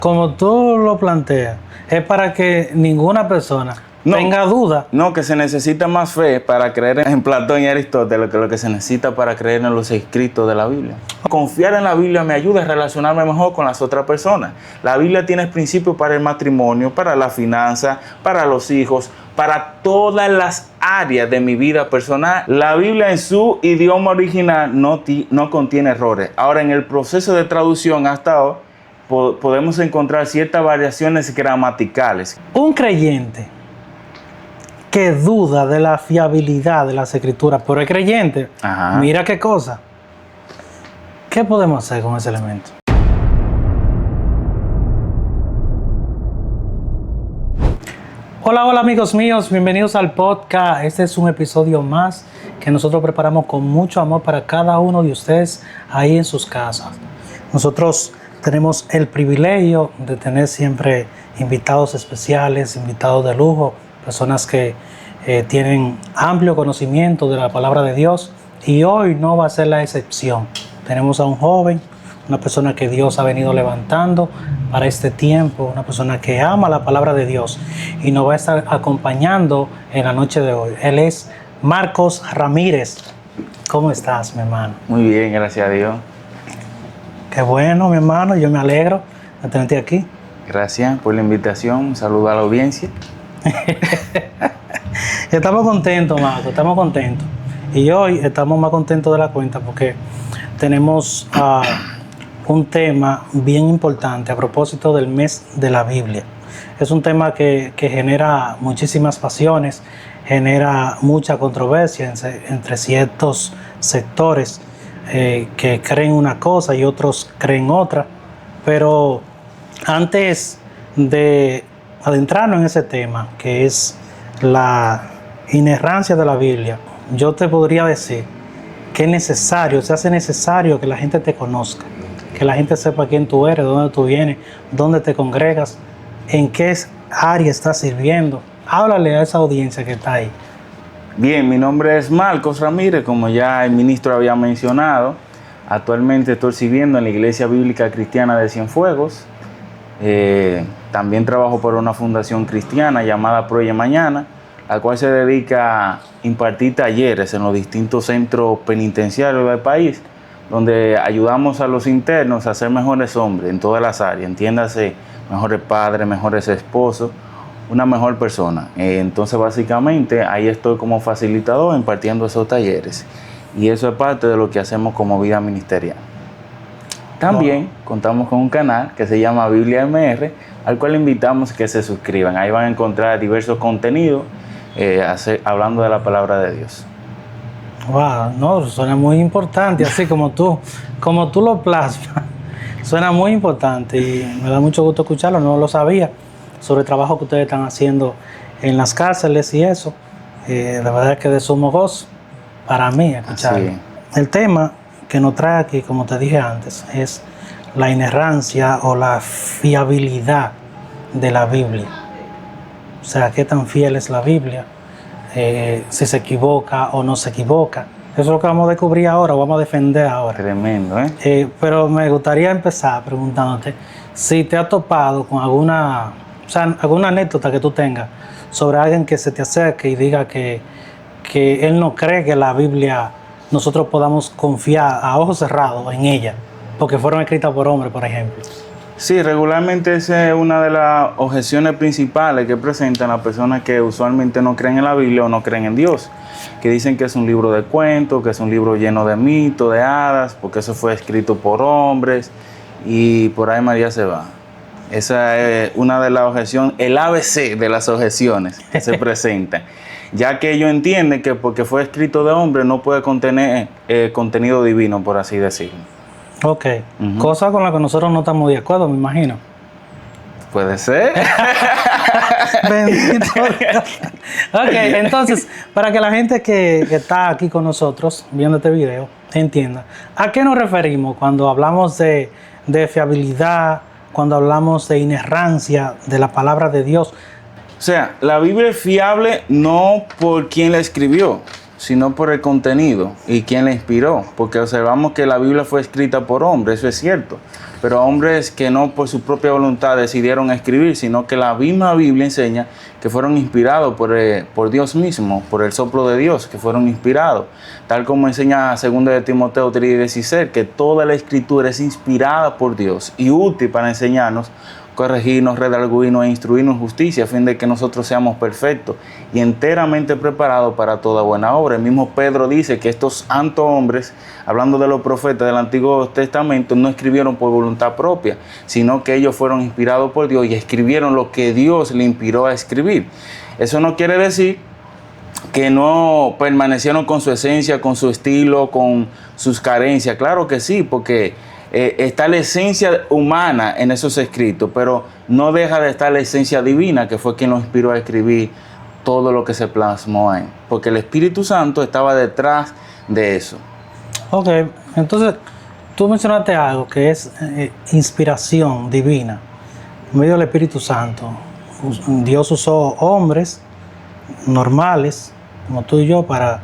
Como tú lo planteas, es para que ninguna persona tenga duda. No, que se necesita más fe para creer en Platón y Aristóteles que lo que se necesita para creer en los escritos de la Biblia. Confiar en la Biblia me ayuda a relacionarme mejor con las otras personas. La Biblia tiene principios para el matrimonio, para la finanza, para los hijos, para todas las áreas de mi vida personal. La Biblia en su idioma original no contiene errores. Ahora, en el proceso de traducción hasta ahora, podemos encontrar ciertas variaciones gramaticales. Un creyente que duda de la fiabilidad de las escrituras, pero es creyente, mira qué cosa. ¿Qué podemos hacer con ese elemento? Hola amigos míos, bienvenidos al podcast. Este es un episodio más que nosotros preparamos con mucho amor para cada uno de ustedes ahí en sus casas. Nosotros tenemos el privilegio de tener siempre invitados especiales, invitados de lujo, personas que tienen amplio conocimiento de la palabra de Dios, y hoy no va a ser la excepción. Tenemos a un joven, una persona que Dios ha venido levantando para este tiempo, una persona que ama la palabra de Dios y nos va a estar acompañando en la noche de hoy. Él es Marcos Ramírez. ¿Cómo estás, mi hermano? Muy bien, gracias a Dios. Qué bueno, mi hermano, yo me alegro de tenerte aquí. Gracias por la invitación, un saludo a la audiencia. Estamos contentos, Marco, estamos contentos. Y hoy estamos más contentos de la cuenta porque tenemos un tema bien importante a propósito del mes de la Biblia. Es un tema que genera muchísimas pasiones, genera mucha controversia entre ciertos sectores que creen una cosa y otros creen otra. Pero antes de adentrarnos en ese tema, que es la inerrancia de la Biblia, yo te podría decir que es necesario, se hace necesario que la gente te conozca, que la gente sepa quién tú eres, dónde tú vienes, dónde te congregas, en qué área estás sirviendo. Háblale a esa audiencia que está ahí. Bien, mi nombre es Marcos Ramírez, como ya el ministro había mencionado. Actualmente estoy sirviendo en la Iglesia Bíblica Cristiana de Cienfuegos. También trabajo por una fundación cristiana llamada Proye Mañana, la cual se dedica a impartir talleres en los distintos centros penitenciarios del país, donde ayudamos a los internos a ser mejores hombres en todas las áreas, entiéndase, mejores padres, mejores esposos, una mejor persona. Entonces, básicamente, ahí estoy como facilitador impartiendo esos talleres, y eso es parte de lo que hacemos como vida ministerial. También contamos con un canal que se llama Biblia MR, al cual invitamos que se suscriban. Ahí van a encontrar diversos contenidos hablando de la palabra de Dios. Wow, no, suena muy importante, así como tú lo plasmas. Suena muy importante y me da mucho gusto escucharlo, no lo sabía, sobre el trabajo que ustedes están haciendo en las cárceles y eso. De verdad que de sumo gozo para mí escucharlo. El tema que nos trae aquí, como te dije antes, es la inerrancia o la fiabilidad de la Biblia. O sea, qué tan fiel es la Biblia, si se equivoca o no se equivoca. Eso es lo que vamos a descubrir ahora, o vamos a defender ahora. Tremendo, pero me gustaría empezar preguntándote si te has topado con alguna anécdota que tú tengas sobre alguien que se te acerque y diga que él no cree que la Biblia nosotros podamos confiar a ojos cerrados en ella, porque fueron escritas por hombres, por ejemplo. Sí, regularmente esa es una de las objeciones principales que presentan las personas que usualmente no creen en la Biblia o no creen en Dios, que dicen que es un libro de cuentos, que es un libro lleno de mitos, de hadas, porque eso fue escrito por hombres, y por ahí María se va. Esa es una de las objeciones, el ABC de las objeciones que se presentan, ya que ellos entienden que porque fue escrito de hombre no puede contener contenido divino, por así decirlo. Ok, cosa con la que nosotros no estamos de acuerdo, me imagino. Puede ser. Bendito Dios. Ok, entonces, para que la gente que está aquí con nosotros viendo este video entienda, ¿a qué nos referimos cuando hablamos de fiabilidad, cuando hablamos de inerrancia de la palabra de Dios? O sea, la Biblia es fiable no por quien la escribió, sino por el contenido y quien la inspiró, porque observamos que la Biblia fue escrita por hombres, eso es cierto, pero hombres que no por su propia voluntad decidieron escribir, sino que la misma Biblia enseña que fueron inspirados por Dios mismo, por el soplo de Dios, que fueron inspirados, tal como enseña 2 de Timoteo 3:16, que toda la escritura es inspirada por Dios y útil para enseñarnos, corregirnos, redarguirnos e instruirnos en justicia, a fin de que nosotros seamos perfectos y enteramente preparados para toda buena obra. El mismo Pedro dice que estos santos hombres, hablando de los profetas del Antiguo Testamento, no escribieron por voluntad propia, sino que ellos fueron inspirados por Dios y escribieron lo que Dios le inspiró a escribir. Eso no quiere decir que no permanecieron con su esencia, con su estilo, con sus carencias. Claro que sí, porque está la esencia humana en esos escritos, pero no deja de estar la esencia divina, que fue quien los inspiró a escribir todo lo que se plasmó ahí, porque el Espíritu Santo estaba detrás de eso. Ok, entonces tú mencionaste algo que es inspiración divina, en medio del Espíritu Santo. Dios usó hombres normales, como tú y yo, para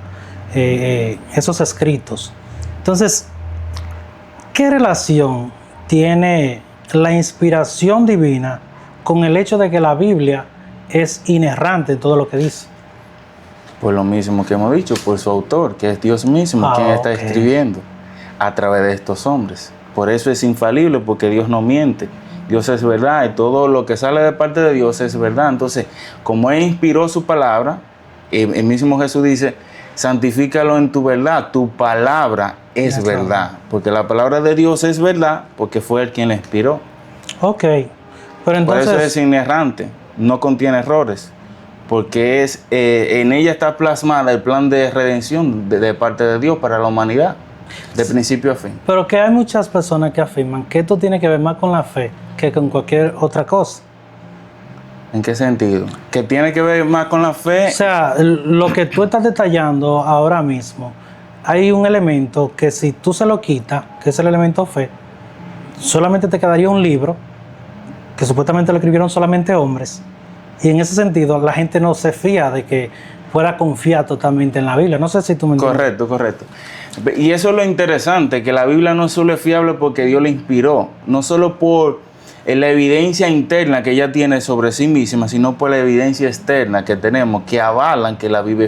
esos escritos. Entonces, ¿qué relación tiene la inspiración divina con el hecho de que la Biblia es inerrante en todo lo que dice? Por lo mismo que hemos dicho, por su autor, que es Dios mismo, quien está escribiendo a través de estos hombres. Por eso es infalible, porque Dios no miente. Dios es verdad y todo lo que sale de parte de Dios es verdad. Entonces, como Él inspiró su palabra, el mismo Jesús dice, santifícalo en tu verdad, tu palabra es verdad. Porque la palabra de Dios es verdad, porque fue Él quien la inspiró. Ok, pero entonces... Por eso es inerrante, no contiene errores, porque en ella está plasmada el plan de redención de parte de Dios para la humanidad, de principio a fin. Pero que hay muchas personas que afirman que esto tiene que ver más con la fe que con cualquier otra cosa. ¿En qué sentido? ¿Que tiene que ver más con la fe? O sea, lo que tú estás detallando ahora mismo, hay un elemento que si tú se lo quitas, que es el elemento fe, solamente te quedaría un libro que supuestamente lo escribieron solamente hombres, y en ese sentido la gente no se fía de que pueda confiar totalmente en la Biblia. No sé si tú me entiendes. Correcto. Y eso es lo interesante, que la Biblia no solo es fiable porque Dios la inspiró, no solo por la evidencia interna que ella tiene sobre sí misma, sino por la evidencia externa que tenemos, que avalan que la Biblia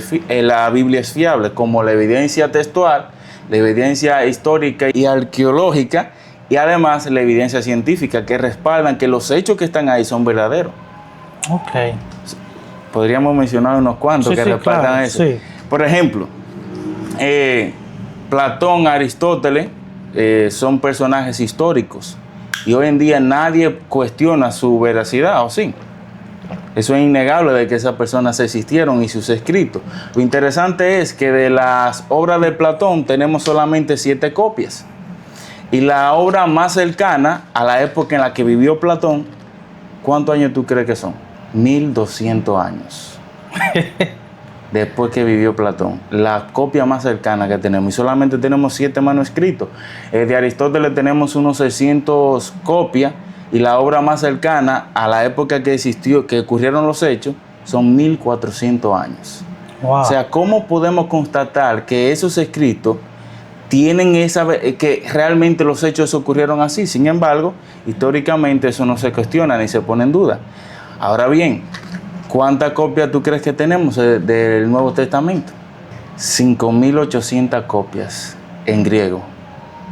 es fiable, como la evidencia textual, la evidencia histórica y arqueológica, y además la evidencia científica, que respaldan que los hechos que están ahí son verdaderos. Ok. Podríamos mencionar unos cuantos que respaldan claro, eso. Sí. Por ejemplo, Platón, Aristóteles son personajes históricos. Y hoy en día nadie cuestiona su veracidad, ¿o sí? Eso es innegable de que esas personas existieron y sus escritos. Lo interesante es que de las obras de Platón tenemos solamente 7 copias. Y la obra más cercana a la época en la que vivió Platón, ¿cuántos años tú crees que son? 1200 años. Después que vivió Platón, la copia más cercana que tenemos, y solamente tenemos 7 manuscritos. De Aristóteles tenemos unos 600 copias, y la obra más cercana a la época que existió, que ocurrieron los hechos, son 1400 años. Wow. O sea, ¿cómo podemos constatar que esos escritos tienen que realmente los hechos ocurrieron así? Sin embargo, históricamente eso no se cuestiona ni se pone en duda. Ahora bien, ¿cuántas copias tú crees que tenemos del Nuevo Testamento? 5.800 copias en griego.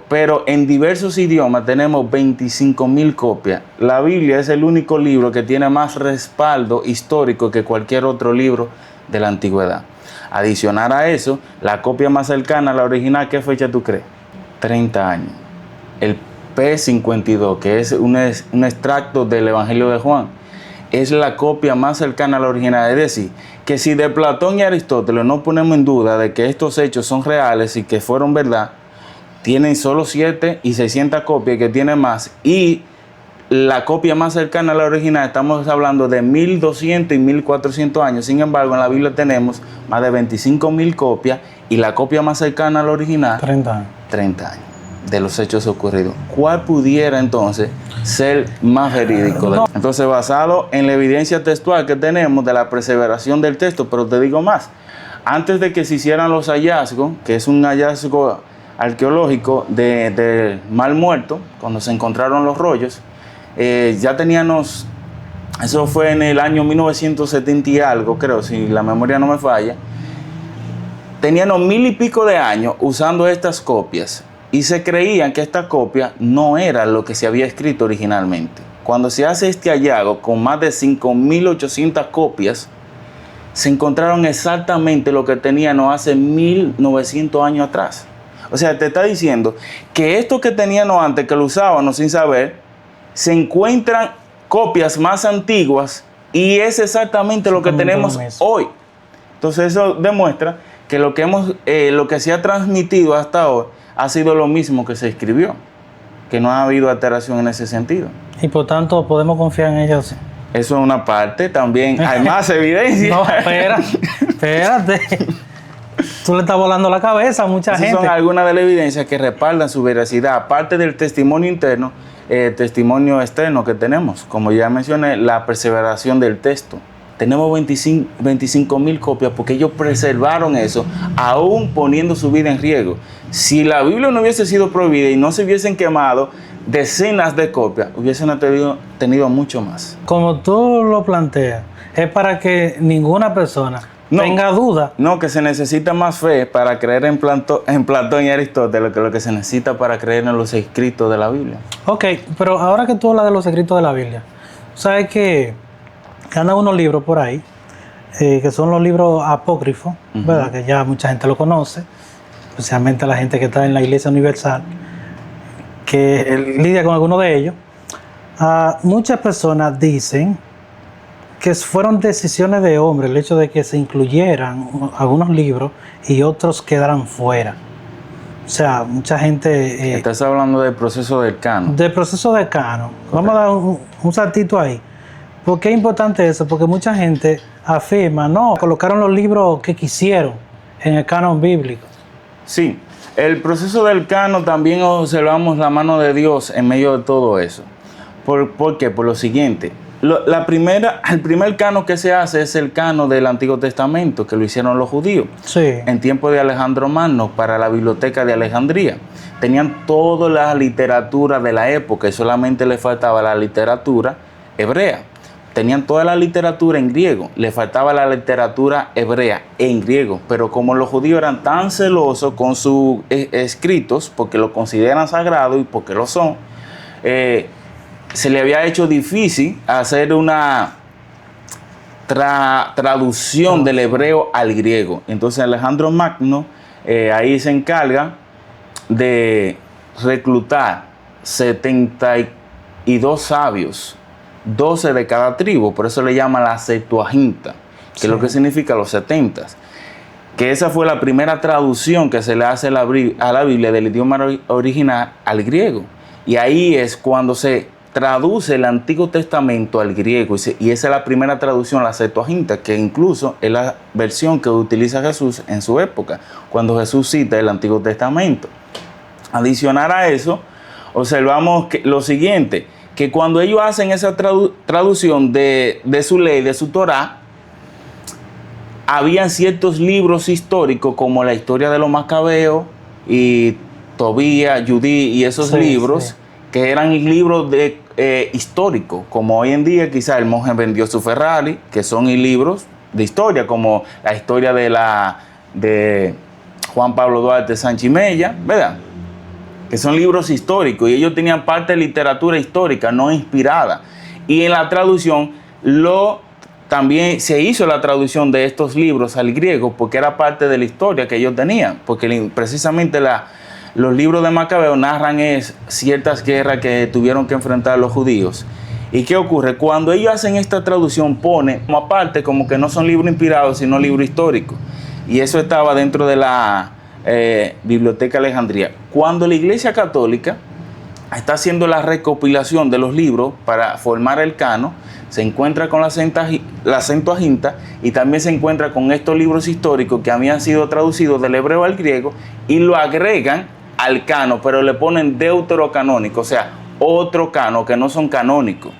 Pero en diversos idiomas tenemos 25.000 copias. La Biblia es el único libro que tiene más respaldo histórico que cualquier otro libro de la antigüedad. Adicionar a eso, la copia más cercana a la original, ¿qué fecha tú crees? 30 años. El P52, que es un extracto del Evangelio de Juan, es la copia más cercana a la original. Es decir, que si de Platón y Aristóteles no ponemos en duda de que estos hechos son reales y que fueron verdad, tienen solo 7 y 600 copias, que tienen más, y la copia más cercana a la original, estamos hablando de 1200 y 1400 años. Sin embargo, en la Biblia tenemos más de 25.000 copias, y la copia más cercana a la original, 30 años de los hechos ocurridos. ¿Cuál pudiera entonces ser más verídico? Entonces, basado en la evidencia textual que tenemos de la perseveración del texto, pero te digo más, antes de que se hicieran los hallazgos, que es un hallazgo arqueológico de Mar Muerto, cuando se encontraron los rollos. Ya teníamos, eso fue en el año 1970 y algo, creo, si la memoria no me falla. Teníamos 1000 y pico de años usando estas copias y se creían que esta copia no era lo que se había escrito originalmente. Cuando se hace este hallazgo con más de 5800 copias, se encontraron exactamente lo que teníamos hace 1900 años atrás. O sea, te está diciendo que esto que teníamos antes, que lo usábamos sin saber, se encuentran copias más antiguas y es exactamente lo que tenemos hoy. Entonces eso demuestra que lo que se ha transmitido hasta ahora ha sido lo mismo que se escribió, que no ha habido alteración en ese sentido. Y por tanto, ¿podemos confiar en ellos? Eso es una parte. También hay más evidencia. No, espérate. Tú le estás volando la cabeza a mucha gente. Son algunas de las evidencias que respaldan su veracidad, aparte del testimonio interno, testimonio externo que tenemos. Como ya mencioné, la perseveración del texto. Tenemos 25,000 copias porque ellos preservaron eso, aún poniendo su vida en riesgo. Si la Biblia no hubiese sido prohibida y no se hubiesen quemado decenas de copias, hubiesen tenido mucho más. Como tú lo planteas, es para que ninguna persona tenga duda. No, que se necesita más fe para creer en Platón y Aristóteles que lo que se necesita para creer en los escritos de la Biblia. Ok, pero ahora que tú hablas de los escritos de la Biblia, ¿sabes que andan unos libros por ahí, que son los libros apócrifos, ¿verdad? Que ya mucha gente lo conoce, especialmente la gente que está en la Iglesia Universal, que lidia con alguno de ellos. Muchas personas dicen que fueron decisiones de hombres el hecho de que se incluyeran algunos libros y otros quedaran fuera. O sea, mucha gente... Estás hablando del proceso del canon. Del proceso del canon. Vamos a dar un saltito ahí. ¿Por qué es importante eso? Porque mucha gente afirma, no, colocaron los libros que quisieron en el canon bíblico. Sí, el proceso del canon también observamos la mano de Dios en medio de todo eso. ¿Por qué? Por lo siguiente. El primer canon que se hace es el canon del Antiguo Testamento, que lo hicieron los judíos. Sí. En tiempo de Alejandro Magno, para la biblioteca de Alejandría. Tenían toda la literatura de la época y solamente le faltaba la literatura hebrea. Tenían toda la literatura en griego, le faltaba la literatura hebrea en griego, pero como los judíos eran tan celosos con sus escritos, porque lo consideran sagrado y porque lo son, se le había hecho difícil hacer una traducción del hebreo al griego. Entonces Alejandro Magno ahí se encarga de reclutar 72 sabios, 12 de cada tribu, por eso le llaman la Septuaginta, que es lo que significa los 70. Que esa fue la primera traducción que se le hace a la Biblia del idioma original al griego. Y ahí es cuando se traduce el Antiguo Testamento al griego. Y esa es la primera traducción, la Septuaginta, que incluso es la versión que utiliza Jesús en su época, cuando Jesús cita el Antiguo Testamento. Adicional a eso, observamos que lo siguiente, que cuando ellos hacen esa traducción de su ley, de su Torá, habían ciertos libros históricos como la historia de los Macabeos y Tobías, Judí y esos libros, que eran libros históricos, como hoy en día quizá el monje vendió su Ferrari, que son libros de historia, como la historia de Juan Pablo Duarte Sánchez Mella, ¿verdad? Que son libros históricos y ellos tenían parte de literatura histórica no inspirada. Y en la traducción también se hizo la traducción de estos libros al griego porque era parte de la historia que ellos tenían, porque precisamente los libros de Macabeo narran ciertas guerras que tuvieron que enfrentar los judíos. ¿Y qué ocurre? Cuando ellos hacen esta traducción pone como aparte como que no son libros inspirados sino libros históricos. Y eso estaba dentro de la Biblioteca Alejandría. Cuando la Iglesia Católica está haciendo la recopilación de los libros para formar el canon, se encuentra con la Septuaginta y también se encuentra con estos libros históricos que habían sido traducidos del hebreo al griego y lo agregan al canon, pero le ponen deuterocanónico, o sea, otro canon que no son canónicos.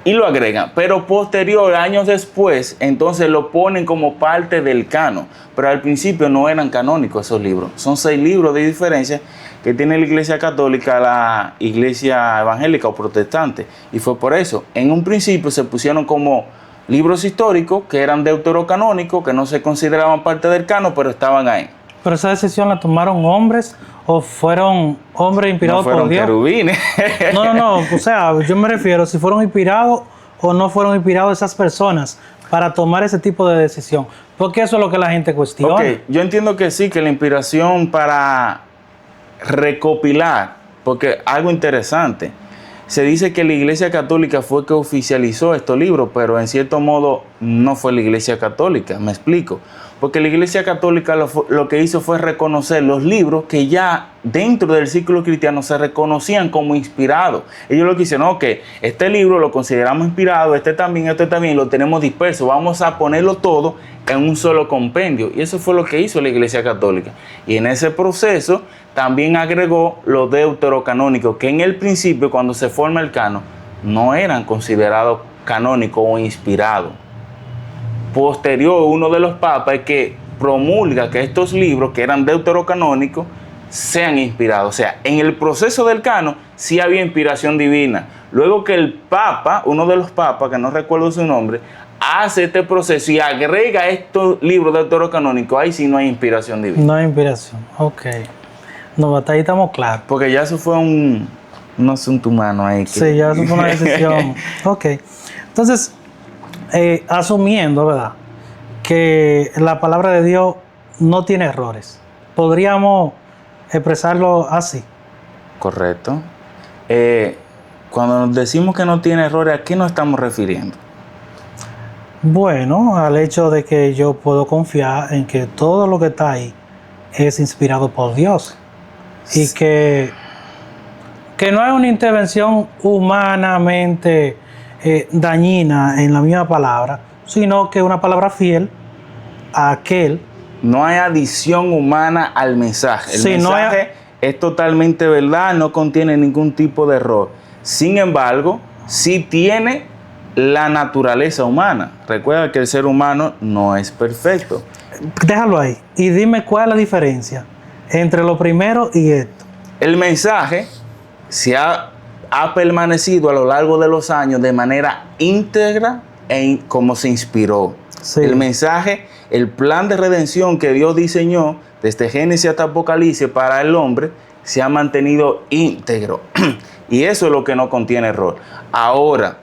y lo agregan, pero posterior, años después, entonces lo ponen como parte del canon, pero al principio no eran canónicos esos libros. Son 6 libros de diferencia que tiene la Iglesia Católica, la Iglesia Evangélica o Protestante, y fue por eso. En un principio se pusieron como libros históricos que eran deuterocanónicos, que no se consideraban parte del canon, pero estaban ahí. ¿Pero esa decisión la tomaron hombres o fueron hombres inspirados por Dios? No fueron querubines. No. O sea, yo me refiero si fueron inspirados o no fueron inspirados esas personas para tomar ese tipo de decisión. Porque eso es lo que la gente cuestiona. Ok, yo entiendo que sí, que la inspiración para recopilar, porque algo interesante, se dice que la Iglesia Católica fue que oficializó estos libros, pero en cierto modo no fue la Iglesia Católica, me explico. Porque la Iglesia Católica lo que hizo fue reconocer los libros que ya dentro del círculo cristiano se reconocían como inspirados. Ellos lo que hicieron, ok, este libro lo consideramos inspirado, este también, lo tenemos disperso, vamos a ponerlo todo en un solo compendio. Y eso fue lo que hizo la Iglesia Católica. Y en ese proceso también agregó los deuterocanónicos, que en el principio, cuando se forma el canon, no eran considerados canónicos o inspirados. Posterior, uno de los papas es que promulga que estos libros, que eran deuterocanónicos, sean inspirados. O sea, en el proceso del canon sí había inspiración divina. Luego que el papa, uno de los papas, que no recuerdo su nombre, hace este proceso y agrega estos libros deuterocanónicos, ahí sí no hay inspiración divina. No hay inspiración, ok. No, hasta ahí estamos claros. Porque ya eso fue un asunto humano ahí. Sí, ya eso fue una decisión. Ok. Entonces, asumiendo, ¿verdad?, que la palabra de Dios no tiene errores, podríamos expresarlo así. Correcto. Cuando nos decimos que no tiene errores, ¿a qué nos estamos refiriendo? Bueno, al hecho de que yo puedo confiar en que todo lo que está ahí es inspirado por Dios y que no hay una intervención humanamente dañina en la misma palabra, sino que una palabra fiel a aquel. No hay adición humana al mensaje. El mensaje es totalmente verdad, no contiene ningún tipo de error. Sin embargo, sí tiene la naturaleza humana. Recuerda que el ser humano no es perfecto. Déjalo ahí y dime cuál es la diferencia entre lo primero y esto. El mensaje se ha permanecido a lo largo de los años de manera íntegra como se inspiró. Sí. El mensaje, el plan de redención que Dios diseñó desde Génesis hasta Apocalipsis para el hombre se ha mantenido íntegro. Y eso es lo que no contiene error. Ahora,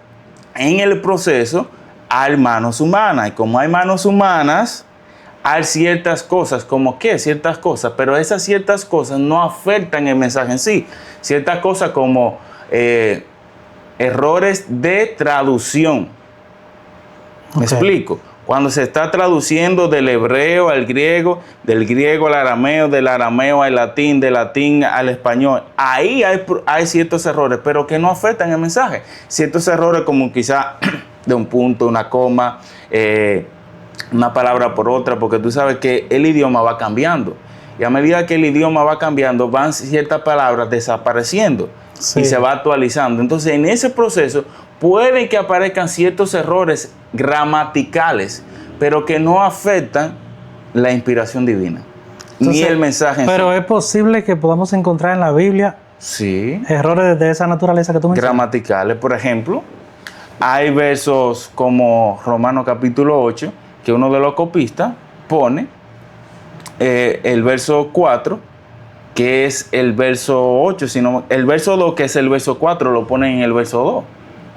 en el proceso hay manos humanas. Y como hay manos humanas, hay ciertas cosas. ¿Como qué? Ciertas cosas. Pero esas ciertas cosas no afectan el mensaje en sí. Ciertas cosas como errores de traducción. ¿Me explico? Cuando se está traduciendo del hebreo al griego, del griego al arameo, del arameo al latín, del latín al español, ahí hay ciertos errores, pero que no afectan el mensaje. Ciertos errores como quizá de un punto, una coma, una palabra por otra, porque tú sabes que el idioma va cambiando. Y a medida que el idioma va cambiando, van ciertas palabras desapareciendo. Sí. Y se va actualizando. Entonces, en ese proceso puede que aparezcan ciertos errores gramaticales, pero que no afectan la inspiración divina. Entonces, ni el mensaje en sí. Pero es posible que podamos encontrar en la Biblia errores de esa naturaleza que tú mencionas. Gramaticales. Por ejemplo, hay versos como Romanos capítulo 8, que uno de los copistas pone el verso 4, que es el verso 8, sino el verso 2, que es el verso 4, lo ponen en el verso 2.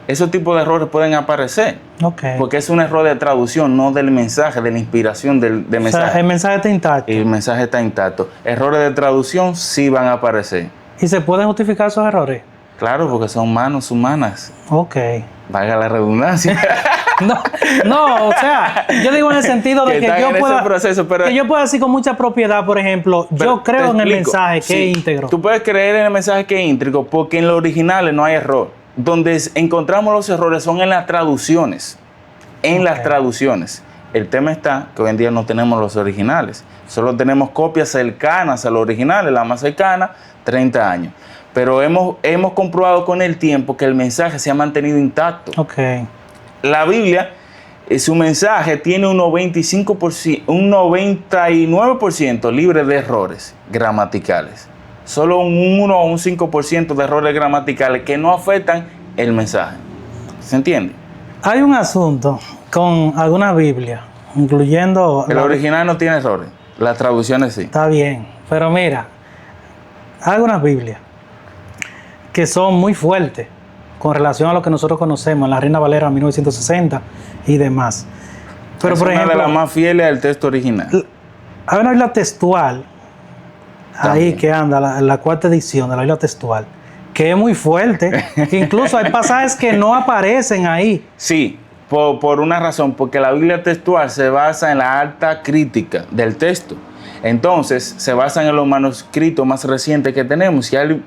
Esos tipos de errores pueden aparecer. Okay. Porque es un error de traducción, no del mensaje, de la inspiración del mensaje. O sea, el mensaje está intacto. El mensaje está intacto. Errores de traducción sí van a aparecer. ¿Y se pueden justificar esos errores? Claro, porque son manos humanas. Ok. Valga la redundancia. No, o sea, yo digo en el sentido de que yo pueda decir con mucha propiedad, por ejemplo, yo creo en el mensaje que es íntegro. Tú puedes creer en el mensaje que es íntegro porque en los originales no hay error. Donde encontramos los errores son en las traducciones. Las traducciones. El tema está que hoy en día no tenemos los originales. Solo tenemos copias cercanas a los originales, la más cercana, 30 años. Pero hemos comprobado con el tiempo que el mensaje se ha mantenido intacto. Ok. La Biblia, su mensaje tiene un 99% libre de errores gramaticales. Solo un 1 o un 5% de errores gramaticales que no afectan el mensaje. ¿Se entiende? Hay un asunto con algunas Biblias, incluyendo... El original no tiene errores, las traducciones sí. Está bien, pero mira, hay algunas Biblias que son muy fuertes con relación a lo que nosotros conocemos, la Reina Valera 1960 y demás. Pero, es por ejemplo, una de las más fieles al texto original. hay una Biblia textual, También. ahí que anda, la cuarta edición de la Biblia textual, que es muy fuerte, que incluso hay pasajes que no aparecen ahí. Sí, por una razón, porque la Biblia textual se basa en la alta crítica del texto. Entonces, se basan en los manuscritos más recientes que tenemos. Y hay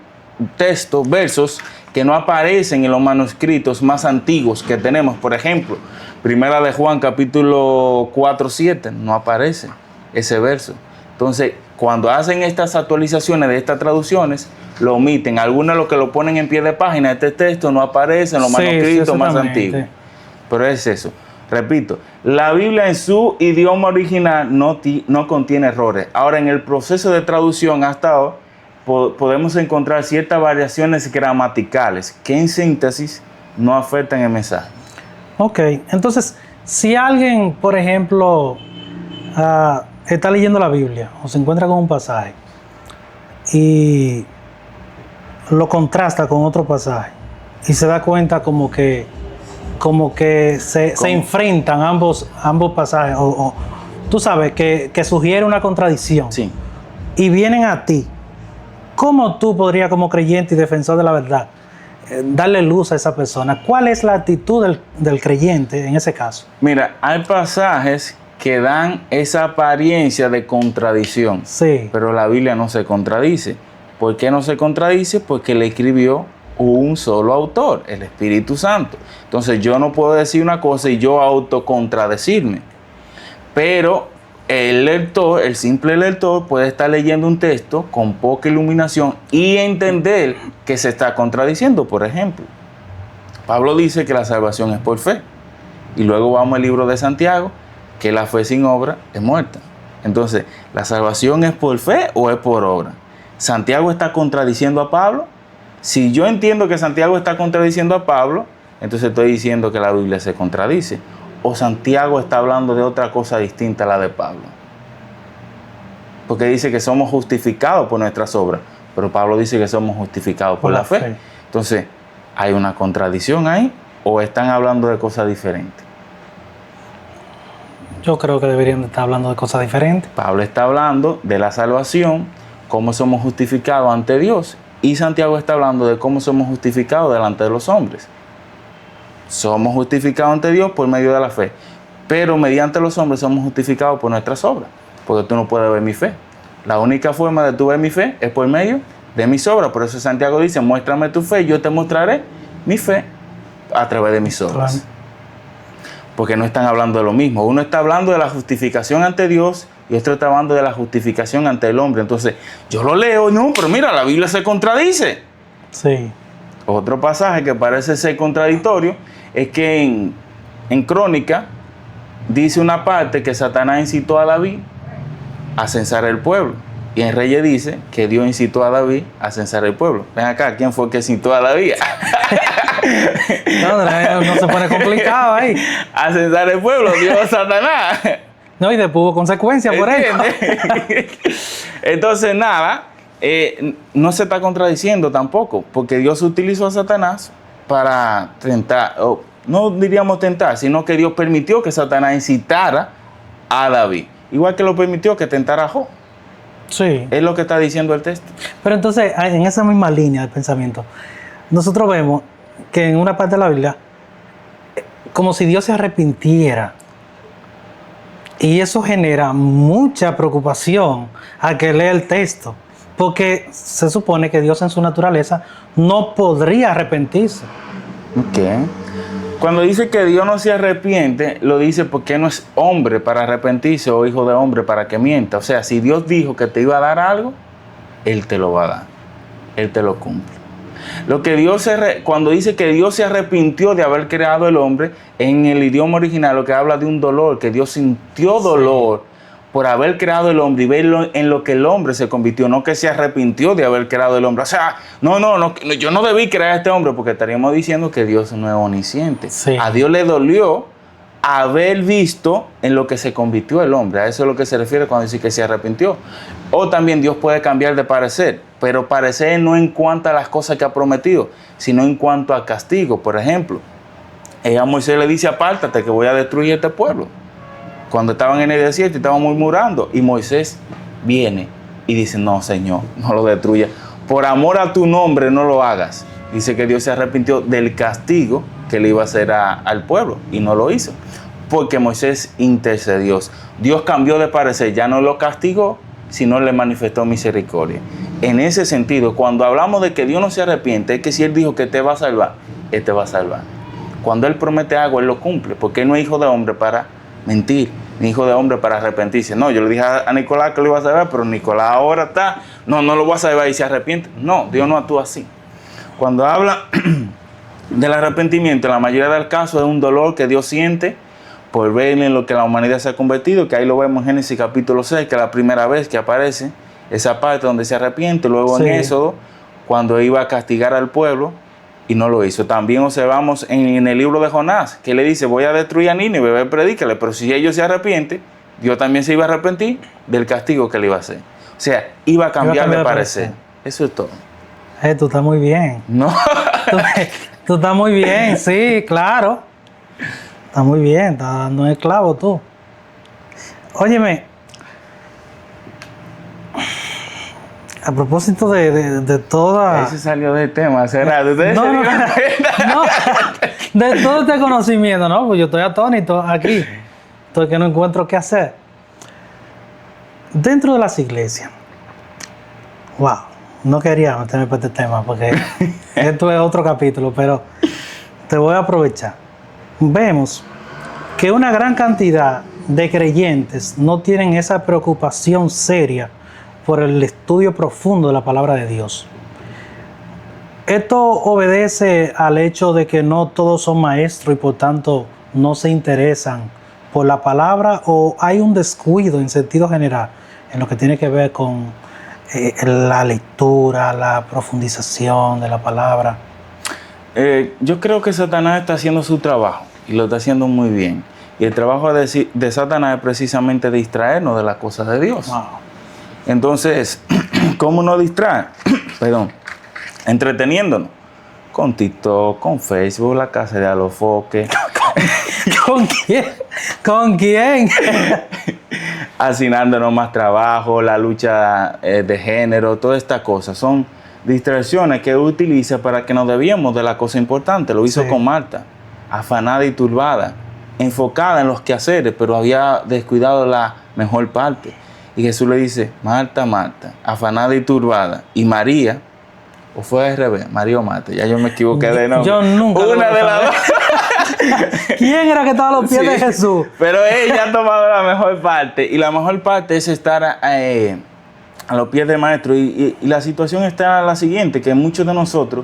textos, versos, que no aparecen en los manuscritos más antiguos que tenemos. Por ejemplo, Primera de Juan, capítulo 4:7, no aparece ese verso. Entonces, cuando hacen estas actualizaciones de estas traducciones, lo omiten. Algunos lo que lo ponen en pie de página, este texto no aparece en los manuscritos más antiguos. Pero es eso. Repito, la Biblia en su idioma original no contiene errores. Ahora, en el proceso de traducción hasta ahora, podemos encontrar ciertas variaciones gramaticales que en síntesis no afectan el mensaje. Ok, entonces, si alguien, por ejemplo, está leyendo la Biblia o se encuentra con un pasaje y lo contrasta con otro pasaje y se da cuenta como que se enfrentan ambos pasajes, o tú sabes, que sugiere una contradicción, Sí. y vienen a ti, ¿cómo tú podrías, como creyente y defensor de la verdad, darle luz a esa persona? ¿Cuál es la actitud del creyente en ese caso? Mira, hay pasajes que dan esa apariencia de contradicción, Sí. pero la Biblia no se contradice. ¿Por qué no se contradice? Porque le escribió un solo autor, el Espíritu Santo. Entonces yo no puedo decir una cosa y yo autocontradecirme. Pero el lector, el simple lector, puede estar leyendo un texto con poca iluminación y entender que se está contradiciendo. Por ejemplo, Pablo dice que la salvación es por fe. Y luego vamos al libro de Santiago, que la fe sin obra es muerta. Entonces, ¿la salvación es por fe o es por obra? ¿Santiago está contradiciendo a Pablo? Si yo entiendo que Santiago está contradiciendo a Pablo, entonces estoy diciendo que la Biblia se contradice. O Santiago está hablando de otra cosa distinta a la de Pablo. Porque dice que somos justificados por nuestras obras, pero Pablo dice que somos justificados por la fe. Entonces, ¿hay una contradicción ahí o están hablando de cosas diferentes? Yo creo que deberían estar hablando de cosas diferentes. Pablo está hablando de la salvación, cómo somos justificados ante Dios, y Santiago está hablando de cómo somos justificados delante de los hombres. Somos justificados ante Dios por medio de la fe, pero mediante los hombres somos justificados por nuestras obras, porque tú no puedes ver mi fe. La única forma de tú ver mi fe es por medio de mis obras. Por eso Santiago dice, muéstrame tu fe, yo te mostraré mi fe a través de mis obras. Claro. Porque no están hablando de lo mismo. Uno está hablando de la justificación ante Dios y otro está hablando de la justificación ante el hombre. Entonces, yo lo leo, no, pero mira, la Biblia se contradice. Sí. Otro pasaje que parece ser contradictorio es que en Crónica dice una parte que Satanás incitó a David a censar el pueblo. Y en Reyes dice que Dios incitó a David a censar el pueblo. Ven acá, ¿quién fue que incitó a David? No se pone complicado ahí. A censar el pueblo, Dios o Satanás. No, y después hubo consecuencias por eso. Entonces, nada, no se está contradiciendo tampoco, porque Dios utilizó a Satanás para tentar, no diríamos tentar, sino que Dios permitió que Satanás incitara a David, igual que lo permitió que tentara a Job. Sí. Es lo que está diciendo el texto. Pero entonces, en esa misma línea de pensamiento, nosotros vemos que en una parte de la Biblia, como si Dios se arrepintiera. Y eso genera mucha preocupación al que lee el texto, porque se supone que Dios en su naturaleza no podría arrepentirse. Okay. Cuando dice que Dios no se arrepiente, lo dice porque no es hombre para arrepentirse o hijo de hombre para que mienta. O sea, si Dios dijo que te iba a dar algo, Él te lo va a dar. Él te lo cumple. Lo que cuando dice que Dios se arrepintió de haber creado el hombre, en el idioma original lo que habla de un dolor, que Dios sintió dolor por haber creado el hombre y verlo en lo que el hombre se convirtió, no que se arrepintió de haber creado el hombre. O sea, no, yo no debí crear a este hombre, porque estaríamos diciendo que Dios no es omnisciente. Sí. A Dios le dolió haber visto en lo que se convirtió el hombre. A eso es lo que se refiere cuando dice que se arrepintió. O también Dios puede cambiar de parecer, pero parecer no en cuanto a las cosas que ha prometido, sino en cuanto a castigo. Por ejemplo, a Moisés le dice: apártate que voy a destruir este pueblo. Cuando estaban en el desierto y estaban murmurando, y Moisés viene y dice: no, Señor, no lo destruya. Por amor a tu nombre no lo hagas. Dice que Dios se arrepintió del castigo que le iba a hacer al pueblo y no lo hizo, porque Moisés intercedió. Dios cambió de parecer, ya no lo castigó, sino le manifestó misericordia. En ese sentido, cuando hablamos de que Dios no se arrepiente, es que si Él dijo que te va a salvar, Él te va a salvar. Cuando Él promete algo, Él lo cumple, porque Él no es hijo de hombre para mentir, ni hijo de hombre para arrepentirse. No, yo le dije a Nicolás que lo iba a salvar, pero Nicolás ahora está, no lo voy a salvar y se arrepiente. No, Dios no actúa así. Cuando habla del arrepentimiento, en la mayoría de los casos es un dolor que Dios siente por ver en lo que la humanidad se ha convertido, que ahí lo vemos en Génesis capítulo 6, que es la primera vez que aparece esa parte donde se arrepiente. Luego en Éxodo, cuando iba a castigar al pueblo y no lo hizo. También observamos en el libro de Jonás, que le dice: voy a destruir a Nínive, predícale, pero si ellos se arrepienten, Dios también se iba a arrepentir del castigo que le iba a hacer. O sea, iba a cambiar de parecer. Eso es todo. Tú estás muy bien. No. Tú estás muy bien, sí, claro. Está muy bien, estás dando el clavo tú. Óyeme, a propósito de toda... Ese salió del tema, ¿será? No, de todo este conocimiento, ¿no? Pues yo estoy atónito aquí, estoy que no encuentro qué hacer. Dentro de las iglesias, wow, no quería meterme para este tema porque esto es otro capítulo, pero te voy a aprovechar. Vemos que una gran cantidad de creyentes no tienen esa preocupación seria por el estudio profundo de la palabra de Dios. Esto obedece al hecho de que no todos son maestros y por tanto no se interesan por la palabra, o hay un descuido en sentido general en lo que tiene que ver con la lectura, la profundización de la palabra. Yo creo que Satanás está haciendo su trabajo y lo está haciendo muy bien. Y el trabajo de Satanás es precisamente distraernos de las cosas de Dios. Wow. Entonces, ¿cómo nos distrae? Perdón. Entreteniéndonos con TikTok, con Facebook, la casa de Alofoque. ¿Con quién? ¿Con quién? Asignándonos más trabajo, la lucha de género, todas estas cosas son distracciones que utiliza para que nos desviemos de la cosa importante. Lo hizo con Marta, afanada y turbada, enfocada en los quehaceres, pero había descuidado la mejor parte. Y Jesús le dice: Marta, Marta, afanada y turbada. Y María, o fue al revés, María o Marta, ya yo me equivoqué de nombre. Yo nunca. Una de las dos. ¿Quién era que estaba a los pies de Jesús? Pero ella ha tomado la mejor parte, y la mejor parte es estar a los pies del maestro. Y la situación está la siguiente, que muchos de nosotros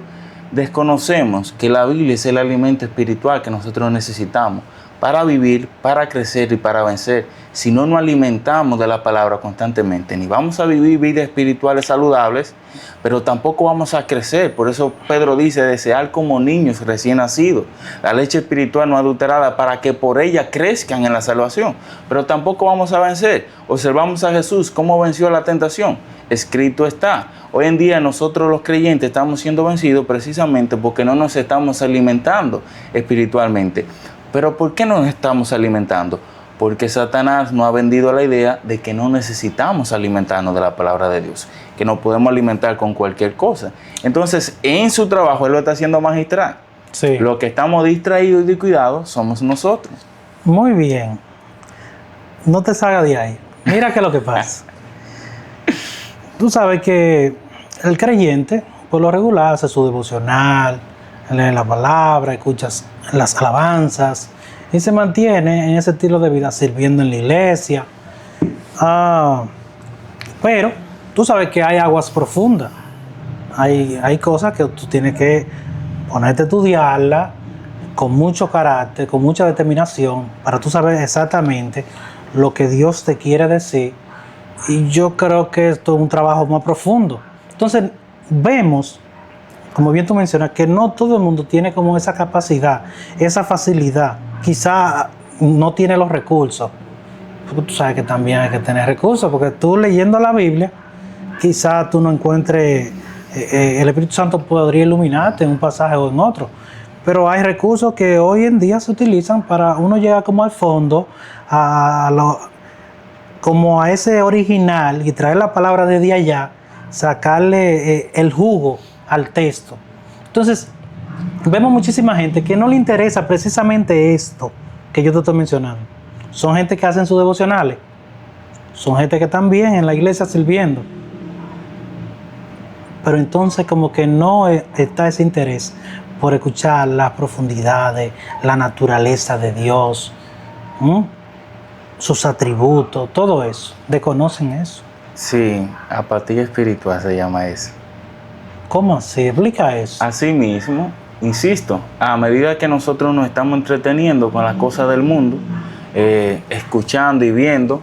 desconocemos que la Biblia es el alimento espiritual que nosotros necesitamos para vivir, para crecer y para vencer. Si no nos alimentamos de la palabra constantemente, ni vamos a vivir vidas espirituales saludables, pero tampoco vamos a crecer. Por eso Pedro dice: desear como niños recién nacidos la leche espiritual no adulterada, para que por ella crezcan en la salvación. Pero tampoco vamos a vencer. Observamos a Jesús cómo venció la tentación. Escrito está. Hoy en día nosotros los creyentes estamos siendo vencidos precisamente porque no nos estamos alimentando espiritualmente. ¿Pero por qué no nos estamos alimentando? Porque Satanás nos ha vendido la idea de que no necesitamos alimentarnos de la palabra de Dios, que nos podemos alimentar con cualquier cosa. Entonces, en su trabajo, él lo está haciendo magistral. Sí. Los que estamos distraídos y descuidados somos nosotros. Muy bien. No te salgas de ahí. Mira qué es lo que pasa. Tú sabes que el creyente, por lo regular, hace su devocional, lee la palabra, escucha las alabanzas y se mantiene en ese estilo de vida, sirviendo en la iglesia. Pero tú sabes que hay aguas profundas hay cosas que tú tienes que ponerte a estudiarla con mucho carácter, con mucha determinación, para tú saber exactamente lo que Dios te quiere decir. Y yo creo que esto es un trabajo más profundo. Entonces, vemos, como bien tú mencionas, que no todo el mundo tiene como esa capacidad, esa facilidad. Quizá no tiene los recursos. Porque tú sabes que también hay que tener recursos, porque tú leyendo la Biblia, quizá tú no encuentres, el Espíritu Santo podría iluminarte en un pasaje o en otro. Pero hay recursos que hoy en día se utilizan para uno llegar como al fondo, como a ese original y traer la palabra de allá, sacarle el jugo al texto. Entonces, vemos muchísima gente que no le interesa precisamente esto que yo te estoy mencionando. Son gente que hacen sus devocionales, son gente que están bien en la iglesia sirviendo, pero entonces como que no está ese interés por escuchar las profundidades, la naturaleza de Dios, sus atributos, todo eso. Desconocen eso. Sí, apatía espiritual se llama eso. ¿Cómo así? Explica eso. Así mismo, insisto, a medida que nosotros nos estamos entreteniendo con las cosas del mundo, escuchando y viendo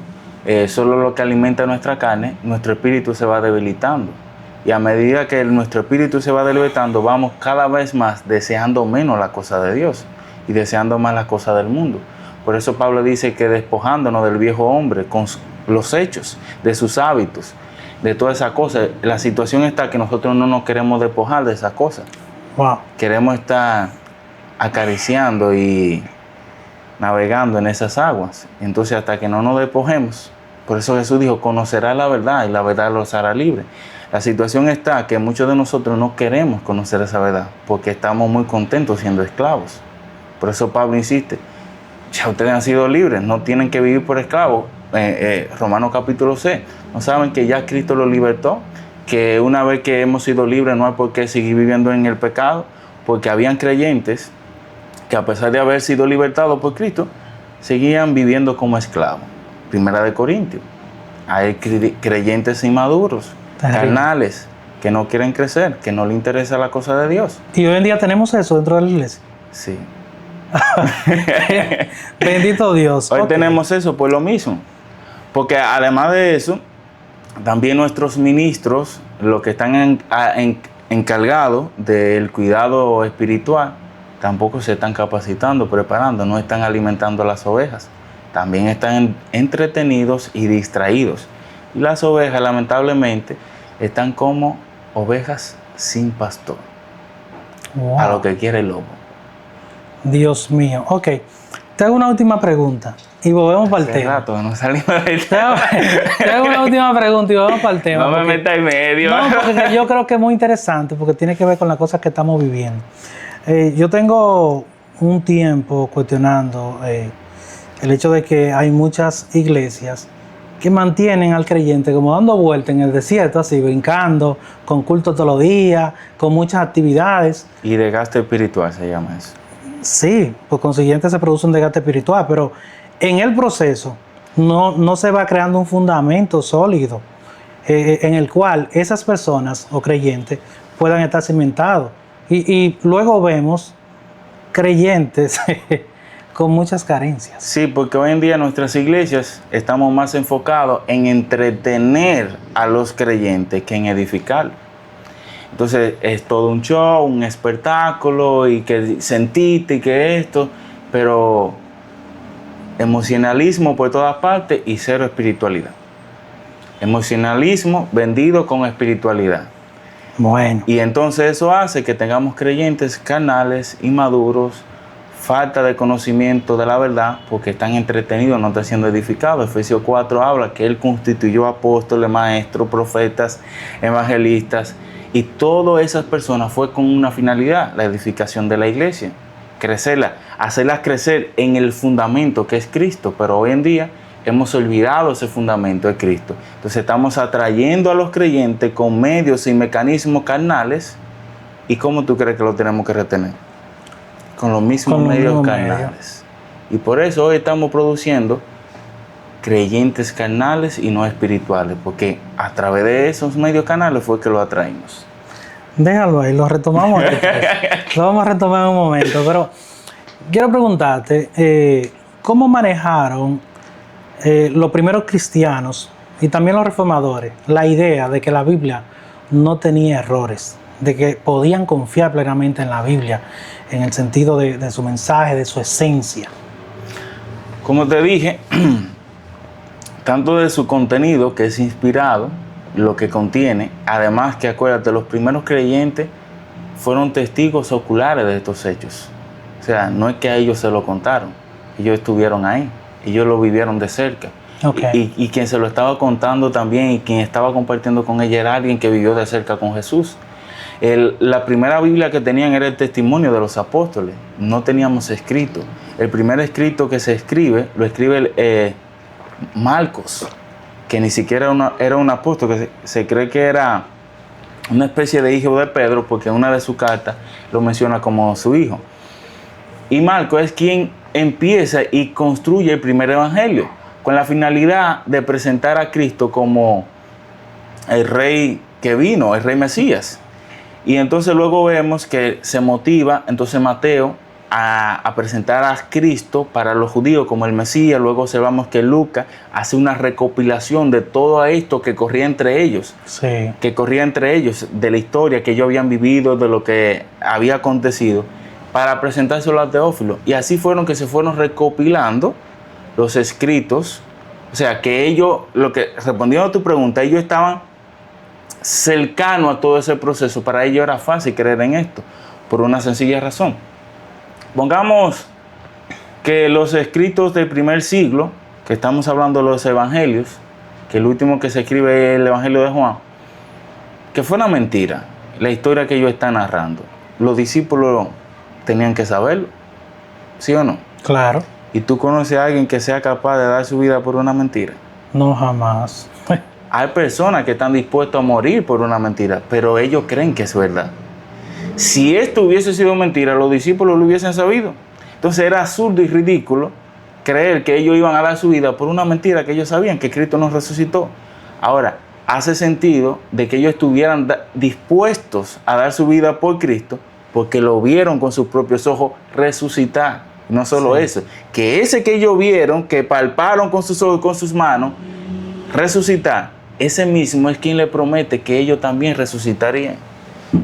solo lo que alimenta nuestra carne, nuestro espíritu se va debilitando. Y a medida que nuestro espíritu se va debilitando, vamos cada vez más deseando menos la cosa de Dios y deseando más las cosas del mundo. Por eso Pablo dice que despojándonos del viejo hombre con los hechos, de sus hábitos, de todas esas cosas. La situación está que nosotros no nos queremos despojar de esas cosas. Wow. Queremos estar acariciando y navegando en esas aguas. Entonces hasta que no nos despojemos, por eso Jesús dijo, conocerá la verdad y la verdad los hará libre. La situación está que muchos de nosotros no queremos conocer esa verdad porque estamos muy contentos siendo esclavos. Por eso Pablo insiste, ya ustedes han sido libres, no tienen que vivir por esclavos. Romanos capítulo 6, ¿no saben que ya Cristo los libertó? Que una vez que hemos sido libres no hay por qué seguir viviendo en el pecado, porque habían creyentes que a pesar de haber sido libertados por Cristo, seguían viviendo como esclavos. Primera de Corintios, hay creyentes inmaduros, carnales, que no quieren crecer, que no les interesa la cosa de Dios. Y hoy en día tenemos eso dentro de la iglesia. Sí. Bendito Dios. Hoy tenemos eso por lo mismo. Porque además de eso, también nuestros ministros, los que están encargados del cuidado espiritual, tampoco se están capacitando, preparando, no están alimentando a las ovejas. También están entretenidos y distraídos. Y las ovejas, lamentablemente, están como ovejas sin pastor. Wow. A lo que quiere el lobo. Dios mío. Ok. Te hago una última pregunta y volvemos para el tema. Rato, no salimos del te hago una última pregunta y volvemos para el tema. No me metas en medio. No, porque yo creo que es muy interesante porque tiene que ver con las cosas que estamos viviendo. Yo tengo un tiempo cuestionando el hecho de que hay muchas iglesias que mantienen al creyente como dando vueltas en el desierto, así brincando, con culto todos los días, con muchas actividades. Y de gasto espiritual se llama eso. Sí, por consiguiente se produce un desgaste espiritual, pero en el proceso no se va creando un fundamento sólido en el cual esas personas o creyentes puedan estar cimentados. Y luego vemos creyentes con muchas carencias. Sí, porque hoy en día nuestras iglesias estamos más enfocados en entretener a los creyentes que en edificar. Entonces es todo un show, un espectáculo y que sentiste y que esto, pero emocionalismo por todas partes y cero espiritualidad. Emocionalismo vendido con espiritualidad. Bueno. Y entonces eso hace que tengamos creyentes carnales, inmaduros, falta de conocimiento de la verdad, porque están entretenidos, no están siendo edificados. Efesios 4 habla que Él constituyó apóstoles, maestros, profetas, evangelistas, y todas esas personas fue con una finalidad, la edificación de la iglesia, crecerla, hacerlas crecer en el fundamento que es Cristo, pero hoy en día hemos olvidado ese fundamento de Cristo. Entonces estamos atrayendo a los creyentes con medios y mecanismos carnales. ¿Y cómo tú crees que lo tenemos que retener? Con los mismos medios carnales. Y por eso hoy estamos produciendo creyentes carnales y no espirituales, porque a través de esos medios carnales fue que lo atraímos. Déjalo ahí, lo retomamos después. Lo vamos a retomar en un momento, pero quiero preguntarte, ¿cómo manejaron los primeros cristianos y también los reformadores la idea de que la Biblia no tenía errores, de que podían confiar plenamente en la Biblia, en el sentido de su mensaje, de su esencia? Como te dije, tanto de su contenido, que es inspirado, lo que contiene, además que acuérdate, los primeros creyentes fueron testigos oculares de estos hechos. O sea, no es que a ellos se lo contaron, ellos estuvieron ahí, ellos lo vivieron de cerca. Okay. Y quien se lo estaba contando también y quien estaba compartiendo con ella era alguien que vivió de cerca con Jesús. La primera Biblia que tenían era el testimonio de los apóstoles, no teníamos escrito. El primer escrito que se escribe, lo escribe Marcos, que ni siquiera era un apóstol, que se cree que era una especie de hijo de Pedro, porque en una de sus cartas lo menciona como su hijo. Y Marcos es quien empieza y construye el primer evangelio, con la finalidad de presentar a Cristo como el rey que vino, el rey Mesías. Y entonces luego vemos que se motiva, entonces Mateo, a presentar a Cristo para los judíos como el Mesías. Luego observamos que Lucas hace una recopilación de todo esto que corría entre ellos, Sí. que corría entre ellos, de la historia que ellos habían vivido, de lo que había acontecido, para presentárselo a Teófilo. Y así fueron que se fueron recopilando los escritos. O sea, que ellos, respondiendo a tu pregunta, ellos estaban cercanos a todo ese proceso. Para ellos era fácil creer en esto, por una sencilla razón. Pongamos que los escritos del primer siglo, que estamos hablando de los evangelios, que el último que se escribe es el Evangelio de Juan, que fue una mentira, la historia que ellos están narrando. Los discípulos tenían que saberlo, ¿sí o no? Claro. ¿Y tú conoces a alguien que sea capaz de dar su vida por una mentira? No, jamás. Hay personas que están dispuestas a morir por una mentira, pero ellos creen que es verdad. Si esto hubiese sido mentira, los discípulos lo hubiesen sabido. Entonces era absurdo y ridículo creer que ellos iban a dar su vida por una mentira que ellos sabían que Cristo nos resucitó. Ahora, hace sentido de que ellos estuvieran dispuestos a dar su vida por Cristo porque lo vieron con sus propios ojos resucitar. No solo eso, que ese que ellos vieron, que palparon con sus ojos y con sus manos, resucitar, ese mismo es quien le promete que ellos también resucitarían.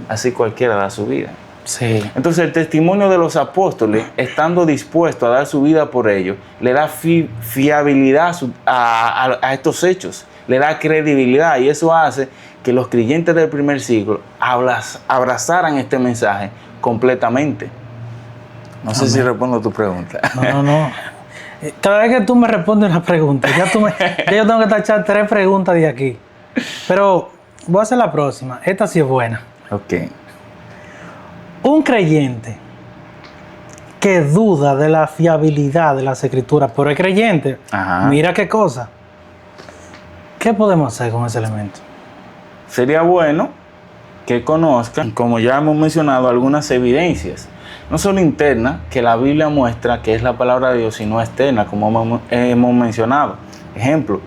Así cualquiera da su vida. Sí. Entonces el testimonio de los apóstoles, estando dispuestos a dar su vida por ellos, le da fiabilidad a estos hechos, le da credibilidad, y eso hace que los creyentes del primer siglo abrazaran este mensaje completamente. No sé si respondo a tu pregunta. No. Cada vez que tú me respondes una pregunta, ya yo tengo que tachar 3 preguntas de aquí. Pero voy a hacer la próxima. Esta sí es buena. Ok. Un creyente que duda de la fiabilidad de las escrituras, pero es creyente, Ajá. Mira qué cosa. ¿Qué podemos hacer con ese elemento? Sería bueno que conozcan, como ya hemos mencionado, algunas evidencias, no solo internas, que la Biblia muestra que es la palabra de Dios, sino externa, como hemos mencionado. Ejemplo,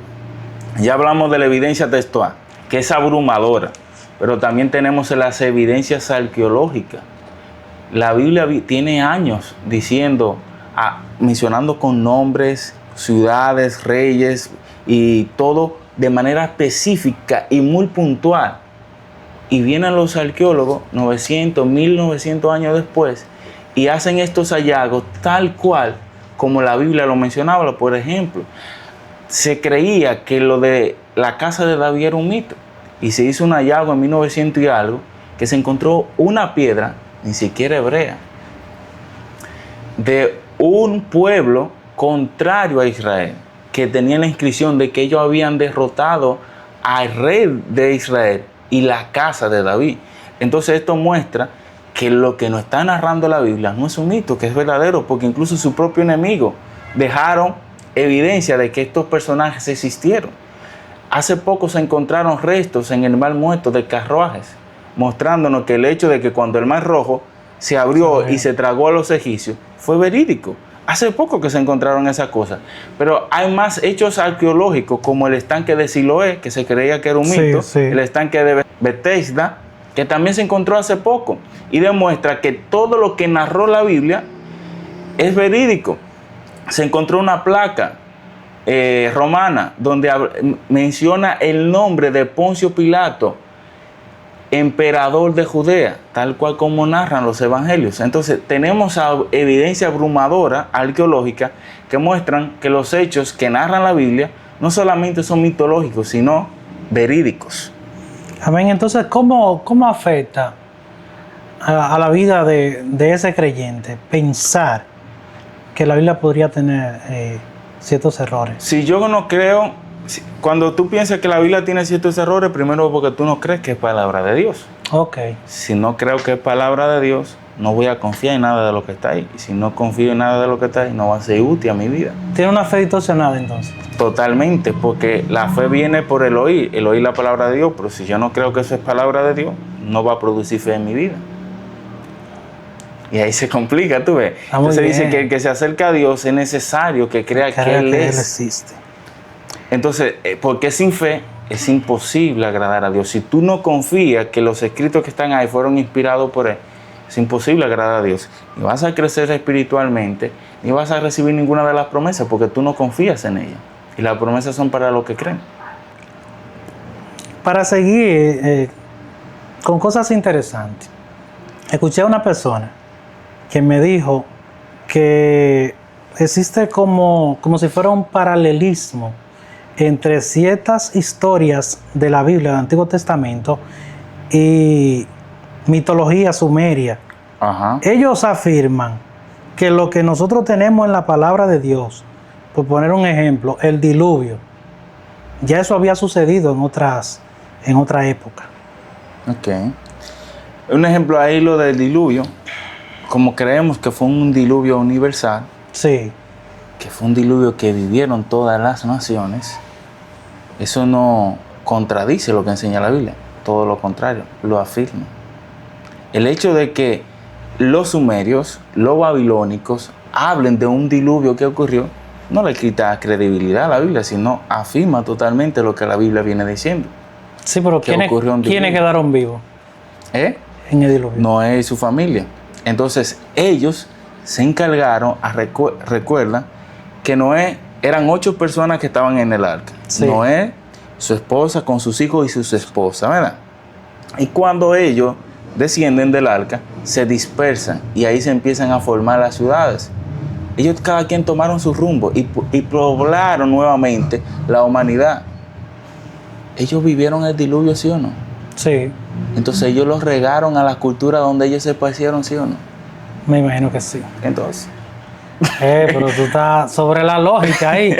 ya hablamos de la evidencia textual, que es abrumadora, pero también tenemos las evidencias arqueológicas. La Biblia tiene años mencionando con nombres, ciudades, reyes y todo de manera específica y muy puntual. Y vienen los arqueólogos 900, 1900 años después y hacen estos hallazgos tal cual como la Biblia lo mencionaba. Por ejemplo, se creía que lo de la casa de David era un mito y se hizo un hallazgo en 1900 y algo que se encontró una piedra, ni siquiera hebrea, de un pueblo contrario a Israel, que tenía la inscripción de que ellos habían derrotado al rey de Israel y la casa de David. Entonces esto muestra que lo que nos está narrando la Biblia no es un mito, que es verdadero, porque incluso su propio enemigo dejaron evidencia de que estos personajes existieron. Hace poco se encontraron restos en el Mar Muerto de carruajes, mostrándonos que el hecho de que cuando el Mar Rojo se abrió y se tragó a los egipcios fue verídico. Hace poco que se encontraron esas cosas. Pero hay más hechos arqueológicos, como el estanque de Siloé, que se creía que era un mito, el estanque de Bethesda, que también se encontró hace poco y demuestra que todo lo que narró la Biblia es verídico. Se encontró una placa romana donde menciona el nombre de Poncio Pilato, emperador de Judea, tal cual como narran los evangelios. Entonces tenemos evidencia abrumadora arqueológica que muestran que los hechos que narran la Biblia no solamente son mitológicos, sino verídicos. Amén. Entonces, ¿cómo afecta a la vida de ese creyente pensar que la Biblia podría tener ciertos errores? Si yo no creo, cuando tú piensas que la Biblia tiene ciertos errores, primero porque tú no crees que es palabra de Dios. Ok. Si no creo que es palabra de Dios, no voy a confiar en nada de lo que está ahí. Y si no confío en nada de lo que está ahí, no va a ser útil a mi vida. ¿Tiene una fe distorsionada entonces? Totalmente, porque la fe viene por el oír la palabra de Dios, pero si yo no creo que eso es palabra de Dios, no va a producir fe en mi vida. Y ahí se complica, tú ves. Entonces dice que el que se acerca a Dios es necesario que crea que Él existe. Entonces, porque sin fe es imposible agradar a Dios. Si tú no confías que los escritos que están ahí fueron inspirados por Él, es imposible agradar a Dios. Ni vas a crecer espiritualmente, ni vas a recibir ninguna de las promesas, porque tú no confías en ellas. Y las promesas son para los que creen. Para seguir con cosas interesantes, escuché a una persona que me dijo que existe como si fuera un paralelismo entre ciertas historias de la Biblia, del Antiguo Testamento, y mitología sumeria. Ajá. Ellos afirman que lo que nosotros tenemos en la palabra de Dios, por poner un ejemplo, el diluvio, ya eso había sucedido en otra época. Ok. Un ejemplo ahí, lo del diluvio, como creemos que fue un diluvio universal, sí, que fue un diluvio que vivieron todas las naciones, eso no contradice lo que enseña la Biblia, todo lo contrario, lo afirma. El hecho de que los sumerios, los babilónicos, hablen de un diluvio que ocurrió, no le quita credibilidad a la Biblia, sino afirma totalmente lo que la Biblia viene diciendo. Sí, pero ¿quiénes quedaron vivos en el diluvio? Noé y su familia. Entonces ellos se encargaron, recuerda que Noé, eran 8 personas que estaban en el arca. Sí. Noé, su esposa con sus hijos y sus esposas, ¿verdad? Y cuando ellos descienden del arca, se dispersan y ahí se empiezan a formar las ciudades. Ellos cada quien tomaron su rumbo y poblaron nuevamente la humanidad. Ellos vivieron el diluvio, ¿sí o no? Sí. Entonces ellos los regaron a la cultura donde ellos se parecieron, ¿sí o no? Me imagino que sí. Entonces. Pero tú estás sobre la lógica ahí.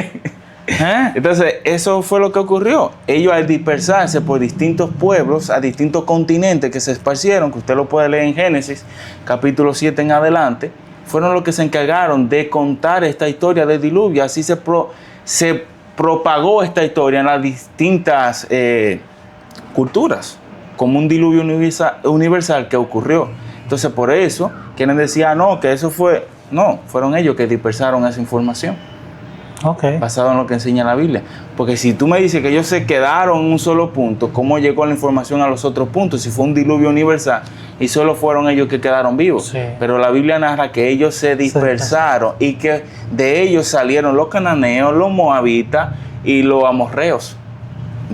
Entonces, eso fue lo que ocurrió. Ellos, al dispersarse por distintos pueblos, a distintos continentes que se esparcieron, que usted lo puede leer en Génesis, capítulo 7 en adelante, fueron los que se encargaron de contar esta historia del diluvio. Así se propagó esta historia en las distintas culturas, como un diluvio universal que ocurrió. Entonces, por eso, quienes decían, no, que eso fue... No, fueron ellos que dispersaron esa información. Okay. Basado en lo que enseña la Biblia. Porque si tú me dices que ellos se quedaron en un solo punto, ¿cómo llegó la información a los otros puntos? Si fue un diluvio universal y solo fueron ellos que quedaron vivos. Sí. Pero la Biblia narra que ellos se dispersaron y que de ellos salieron los cananeos, los moabitas y los amorreos.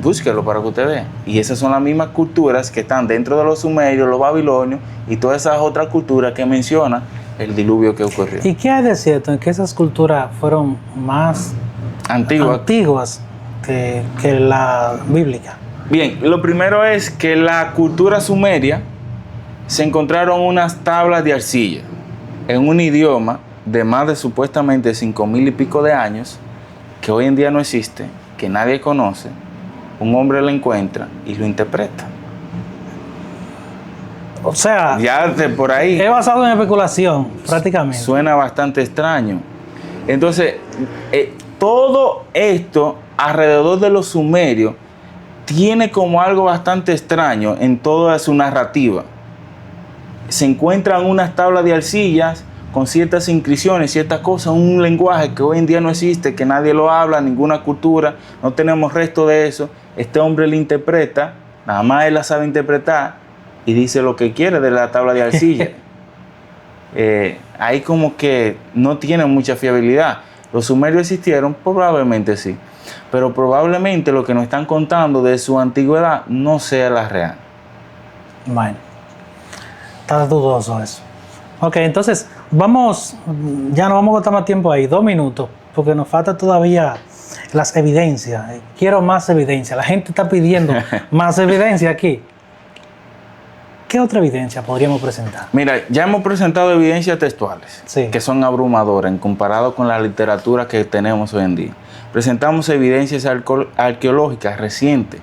Búsquelo para que usted vea. Y esas son las mismas culturas que están dentro de los sumerios, los babilonios y todas esas otras culturas que menciona el diluvio que ocurrió. ¿Y qué hay de cierto en que esas culturas fueron más antiguas que la bíblica? Bien, lo primero es que la cultura sumeria se encontraron unas tablas de arcilla en un idioma de más de supuestamente 5,000 y pico de años, que hoy en día no existe, que nadie conoce. Un hombre lo encuentra y lo interpreta. O sea, ya de por ahí es basado en especulación, prácticamente. Suena bastante extraño. Entonces, todo esto alrededor de los sumerios tiene como algo bastante extraño en toda su narrativa. Se encuentran unas tablas de arcillas con ciertas inscripciones, ciertas cosas, un lenguaje que hoy en día no existe, que nadie lo habla, ninguna cultura, no tenemos resto de eso. Este hombre lo interpreta, nada más él la sabe interpretar, y dice lo que quiere de la tabla de arcilla. Ahí como que no tienen mucha fiabilidad. ¿Los sumerios existieron? Probablemente sí. Pero probablemente lo que nos están contando de su antigüedad no sea la real. Bueno, está dudoso eso. Ok, entonces ya no vamos a botar más tiempo ahí, 2 minutos, porque nos falta todavía las evidencias. Quiero más evidencia. La gente está pidiendo más evidencia aquí. ¿Qué otra evidencia podríamos presentar? Mira, ya hemos presentado evidencias textuales, sí, que son abrumadoras en comparado con la literatura que tenemos hoy en día. Presentamos evidencias arqueológicas recientes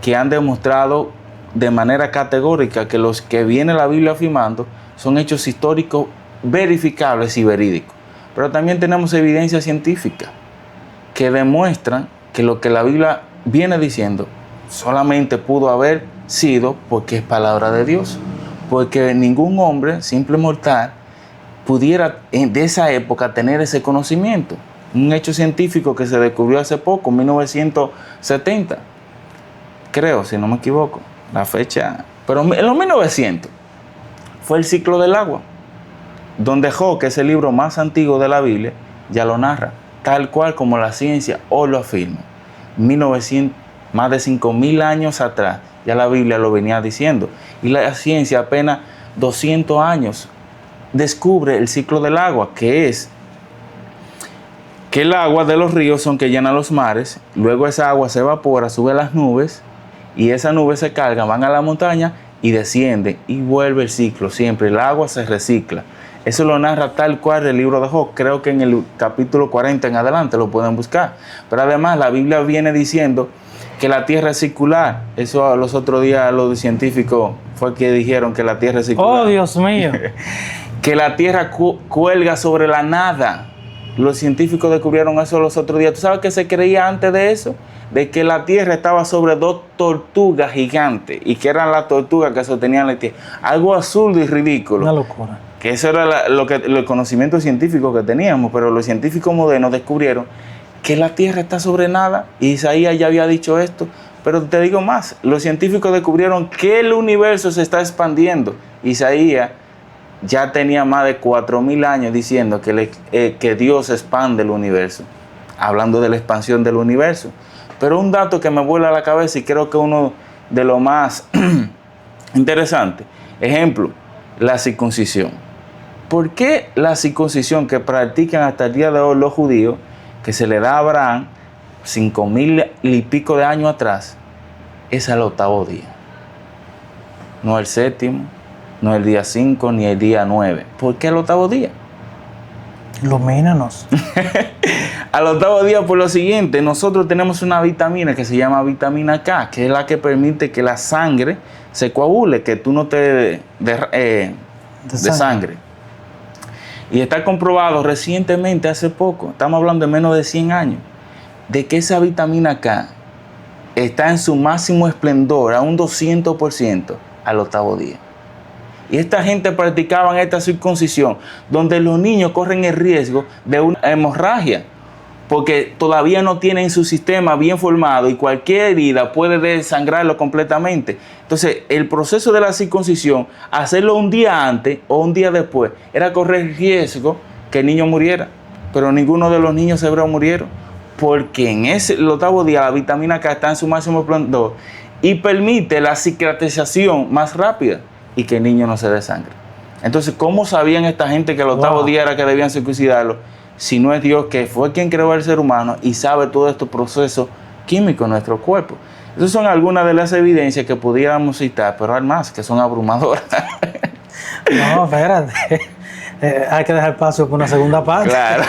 que han demostrado de manera categórica que los que viene la Biblia afirmando son hechos históricos verificables y verídicos. Pero también tenemos evidencias científicas que demuestran que lo que la Biblia viene diciendo solamente pudo haber sido porque es palabra de Dios, porque ningún hombre, simple mortal, pudiera de esa época tener ese conocimiento. Un hecho científico que se descubrió hace poco, en 1970, creo, si no me equivoco, la fecha, pero en los 1900 fue el ciclo del agua, donde Job, que es el libro más antiguo de la Biblia, ya lo narra, tal cual como la ciencia hoy lo afirma. 1900, más de 5.000 años atrás, ya la Biblia lo venía diciendo. Y la ciencia apenas 200 años descubre el ciclo del agua, que es que el agua de los ríos son que llenan los mares, luego esa agua se evapora, sube a las nubes, y esas nubes se cargan, van a la montaña y descienden, y vuelve el ciclo siempre. El agua se recicla. Eso lo narra tal cual el libro de Job. Creo que en el capítulo 40 en adelante lo pueden buscar. Pero además la Biblia viene diciendo que la Tierra es circular. Eso los otros días los científicos fue que dijeron que la Tierra es circular. ¡Oh, Dios mío! Que la Tierra cuelga sobre la nada. Los científicos descubrieron eso los otros días. ¿Tú sabes qué se creía antes de eso? De que la Tierra estaba sobre 2 tortugas gigantes y que eran las tortugas que sostenían la Tierra. Algo absurdo y ridículo. Una locura. Que eso era el conocimiento científico que teníamos, pero los científicos modernos descubrieron que la Tierra está sobre nada, y Isaías ya había dicho esto. Pero te digo más, los científicos descubrieron que el universo se está expandiendo. Isaías ya tenía más de 4.000 años diciendo que Dios expande el universo, hablando de la expansión del universo. Pero un dato que me vuela a la cabeza y creo que uno de los más interesantes, ejemplo, la circuncisión. ¿Por qué la circuncisión que practican hasta el día de hoy los judíos, que se le da a Abraham 5.000 y pico de años atrás, es al 8º día? No el 7º, no el día 5, ni el día 9. ¿Por qué el 8º día? Ilumínanos. Al 8º día, por lo siguiente, nosotros tenemos una vitamina que se llama vitamina K, que es la que permite que la sangre se coagule, que tú no te de sangre. Y está comprobado recientemente, hace poco, estamos hablando de menos de 100 años, de que esa vitamina K está en su máximo esplendor, a un 200% al 8º día. Y esta gente practicaba esta circuncisión, donde los niños corren el riesgo de una hemorragia, porque todavía no tienen su sistema bien formado y cualquier herida puede desangrarlo completamente. Entonces, el proceso de la circuncisión, hacerlo un día antes o un día después, era correr el riesgo que el niño muriera. Pero ninguno de los niños hebreos murieron, porque en el 8º día la vitamina K está en su máximo esplendor y permite la cicatrización más rápida y que el niño no se desangre. Entonces, ¿cómo sabían esta gente que el 8º día era que debían circuncidarlo? Si no es Dios, que fue quien creó al ser humano y sabe todo estos procesos químicos en nuestro cuerpo. Esas son algunas de las evidencias que pudiéramos citar, pero hay más que son abrumadoras. No, espérate. Hay que dejar espacio para una segunda parte. Claro.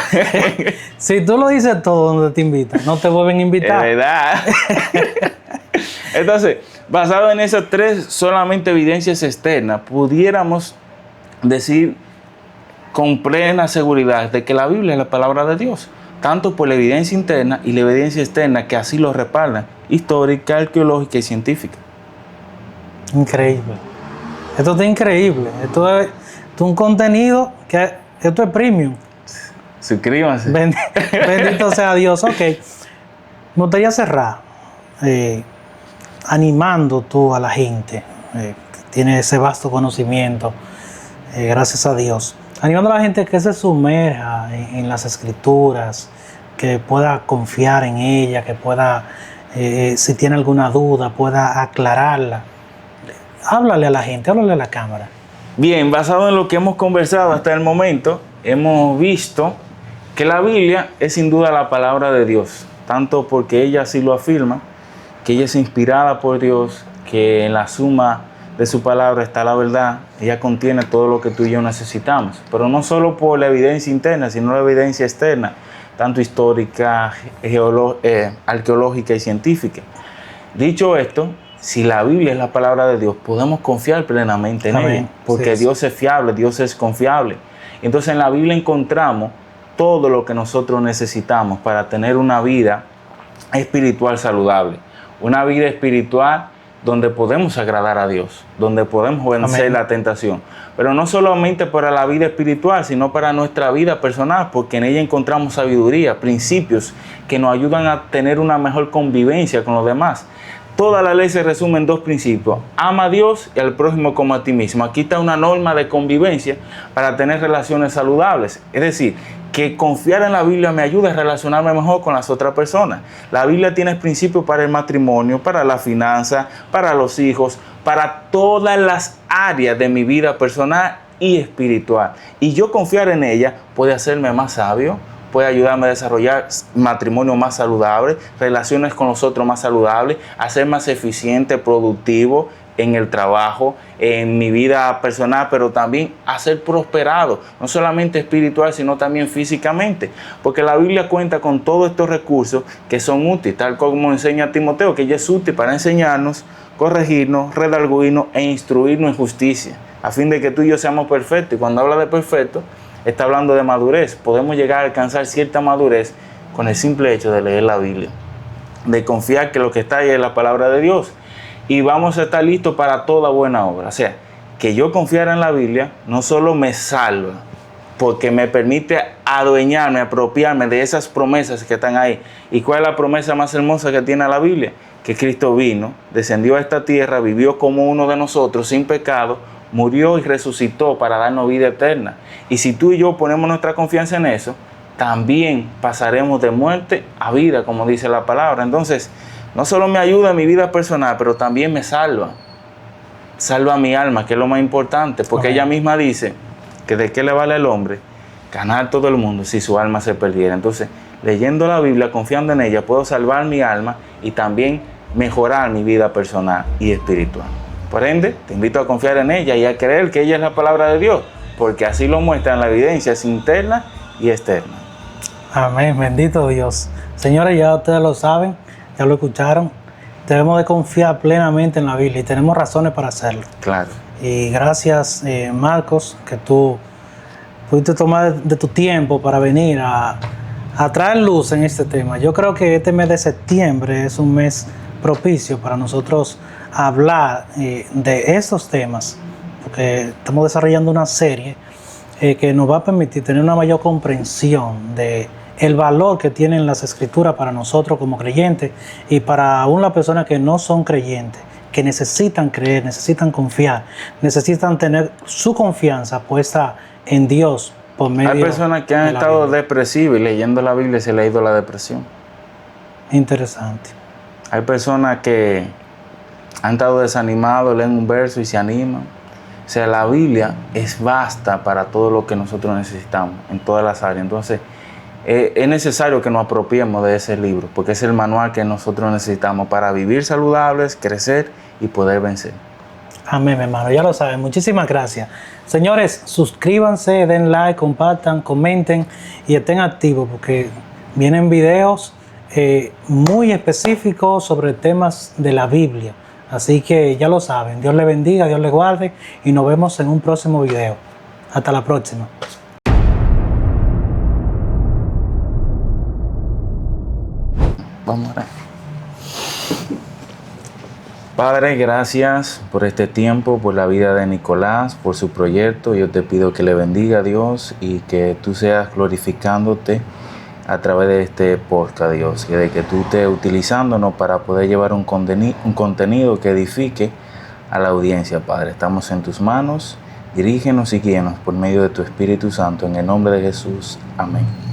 Si tú lo dices todo donde te invitan, no te vuelven a invitar. Es verdad. Entonces, basado en esas 3 solamente evidencias externas, pudiéramos decir con plena seguridad de que la Biblia es la palabra de Dios, tanto por la evidencia interna y la evidencia externa que así lo respaldan, histórica, arqueológica y científica. Increíble. Esto está increíble. Esto es un contenido que esto es premium. Suscríbanse. Bendito sea Dios. Ok. Me gustaría cerrar animando tú a la gente tiene ese vasto conocimiento, gracias a Dios. Animando a la gente que se sumerja en las escrituras, que pueda confiar en ella, que pueda, si tiene alguna duda, pueda aclararla. Háblale a la gente, háblale a la cámara. Bien, basado en lo que hemos conversado hasta el momento, hemos visto que la Biblia es sin duda la palabra de Dios, tanto porque ella así lo afirma, que ella es inspirada por Dios, que en la suma de su palabra está la verdad, ella contiene todo lo que tú y yo necesitamos, pero no solo por la evidencia interna, sino la evidencia externa, tanto histórica, arqueológica y científica. Dicho esto, si la Biblia es la palabra de Dios, podemos confiar plenamente en ella, porque sí, Dios es fiable, Dios es confiable. Entonces en la Biblia encontramos todo lo que nosotros necesitamos para tener una vida espiritual saludable, una vida espiritual donde podemos agradar a Dios, donde podemos vencer la tentación. Pero no solamente para la vida espiritual, sino para nuestra vida personal, porque en ella encontramos sabiduría, principios que nos ayudan a tener una mejor convivencia con los demás. Toda la ley se resume en dos principios: ama a Dios y al prójimo como a ti mismo. Aquí está una norma de convivencia para tener relaciones saludables. Es decir, que confiar en la Biblia me ayuda a relacionarme mejor con las otras personas. La Biblia tiene principios para el matrimonio, para la finanza, para los hijos, para todas las áreas de mi vida personal y espiritual. Y yo confiar en ella puede hacerme más sabio, puede ayudarme a desarrollar matrimonio más saludable, relaciones con los otros más saludables, a ser más eficiente, productivo en el trabajo, en mi vida personal, pero también a ser prosperado, no solamente espiritual, sino también físicamente, porque la Biblia cuenta con todos estos recursos que son útiles, tal como enseña Timoteo, que ella es útil para enseñarnos, corregirnos, redarguirnos e instruirnos en justicia, a fin de que tú y yo seamos perfectos. Y cuando habla de perfecto, está hablando de madurez. Podemos llegar a alcanzar cierta madurez con el simple hecho de leer la Biblia, de confiar que lo que está ahí es la palabra de Dios, y vamos a estar listos para toda buena obra. O sea, que yo confiar en la Biblia no solo me salva, porque me permite adueñarme, apropiarme de esas promesas que están ahí. ¿Y cuál es la promesa más hermosa que tiene la Biblia? Que Cristo vino, descendió a esta tierra, vivió como uno de nosotros, sin pecado, murió y resucitó para darnos vida eterna. Y si tú y yo ponemos nuestra confianza en eso, también pasaremos de muerte a vida, como dice la palabra. Entonces, no solo me ayuda en mi vida personal, pero también me salva. Salva mi alma, que es lo más importante, porque ella misma dice que de qué le vale al hombre ganar todo el mundo si su alma se perdiera. Entonces, leyendo la Biblia, confiando en ella, puedo salvar mi alma y también mejorar mi vida personal y espiritual. Por ende, te invito a confiar en ella y a creer que ella es la palabra de Dios, porque así lo muestran las evidencias interna y externa. Amén, bendito Dios. Señores, ya ustedes lo saben, ya lo escucharon. Debemos de confiar plenamente en la Biblia y tenemos razones para hacerlo. Claro. Y gracias, Marcos, que tú pudiste tomar de tu tiempo para venir a traer luz en este tema. Yo creo que este mes de septiembre es un mes propicio para nosotros hablar de estos temas, porque estamos desarrollando una serie que nos va a permitir tener una mayor comprensión de el valor que tienen las escrituras para nosotros como creyentes y para aún las personas que no son creyentes, que necesitan creer, necesitan confiar, necesitan tener su confianza puesta en Dios por medio. Hay personas que han estado depresivas y leyendo la Biblia se le ha ido la depresión. Interesante. Hay personas que han estado desanimados, leen un verso y se animan. O sea, la Biblia es vasta para todo lo que nosotros necesitamos en todas las áreas. Entonces, es necesario que nos apropiemos de ese libro, porque es el manual que nosotros necesitamos para vivir saludables, crecer y poder vencer. Amén, mi hermano, ya lo saben. Muchísimas gracias. Señores, suscríbanse, den like, compartan, comenten y estén activos, porque vienen videos muy específicos sobre temas de la Biblia. Así que ya lo saben. Dios les bendiga, Dios les guarde y nos vemos en un próximo video. Hasta la próxima. Vamos a ver. Padre, gracias por este tiempo, por la vida de Nicolás, por su proyecto. Yo te pido que le bendiga, Dios, y que tú seas glorificándote a través de este podcast, Dios, y de que tú estés utilizándonos para poder llevar un contenido que edifique a la audiencia, Padre. Estamos en tus manos. Dirígenos y guíenos por medio de tu Espíritu Santo. En el nombre de Jesús. Amén.